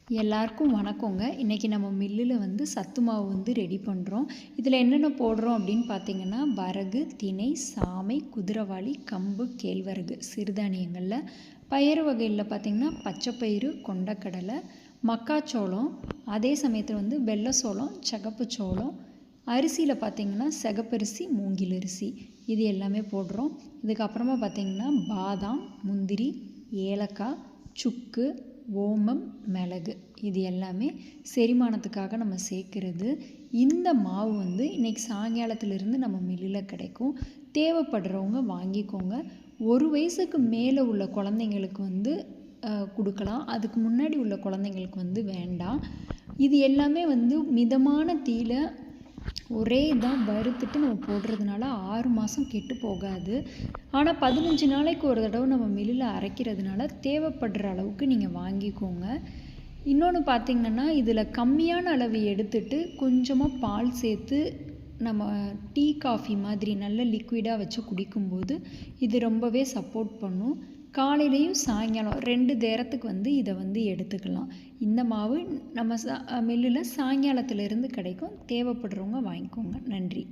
எல்லாருக்கும் வணக்கங்க. இன்றைக்கி நம்ம மில்லில் சத்து மாவு ரெடி பண்ணுறோம். இதில் என்னென்ன போடுறோம் அப்படின்னு பார்த்தீங்கன்னா, வரகு, திணை, சாமை, குதிரைவாலி, கம்பு, கேழ்வரகு, சிறுதானியங்களில் பயிறு வகையில் பார்த்திங்கன்னா பச்சைப்பயிறு, கொண்டக்கடலை, மக்காச்சோளம், அதே சமயத்தில் வெள்ளை சோளம், சிகப்பு சோளம், அரிசியில் பார்த்திங்கன்னா சிகப்பரிசி, மூங்கில் அரிசி இது எல்லாமே போடுறோம். இதுக்கப்புறமா பார்த்திங்கன்னா பாதாம், முந்திரி, ஏலக்காய், சுக்கு, ஓமம், மிளகு இது எல்லாமே செரிமானத்துக்காக நம்ம சேர்க்குறது. இந்த மாவு இன்றைக்கி சாயங்காலத்துலேருந்து நம்ம மில்லில் கிடைக்கும். தேவைப்படுறவங்க வாங்கிக்கோங்க. 1 வயசுக்கு மேலே உள்ள குழந்தைங்களுக்கு கொடுக்கலாம். அதுக்கு முன்னாடி உள்ள குழந்தைங்களுக்கு வேண்டாம். இது எல்லாமே மிதமான தீயில ஒரே இதாக வறுத்துட்டு நம்ம போடுறதுனால 6 மாதம் கெட்டு போகாது. ஆனால் 15 நாளைக்கு ஒரு தடவை நம்ம மில்லில் அரைக்கிறதுனால தேவைப்படுற அளவுக்கு நீங்கள் வாங்கிக்கோங்க. இன்னொன்று பார்த்திங்கன்னா, இதில் கம்மியான அளவு எடுத்துட்டு கொஞ்சமாக பால் சேர்த்து நம்ம டீ, காஃபி மாதிரி நல்ல லிக்விடாக வச்சு குடிக்கும்போது இது ரொம்பவே சப்போர்ட் பண்ணும். காலையிலையும் சாயங்காலம் 2 நேரத்துக்கு இதை எடுத்துக்கலாம். இந்த மாவு நம்ம மில்லில் சாயங்காலத்துலேருந்து கிடைக்கும். தேவைப்படுறவங்க வாங்கிக்கோங்க. நன்றி.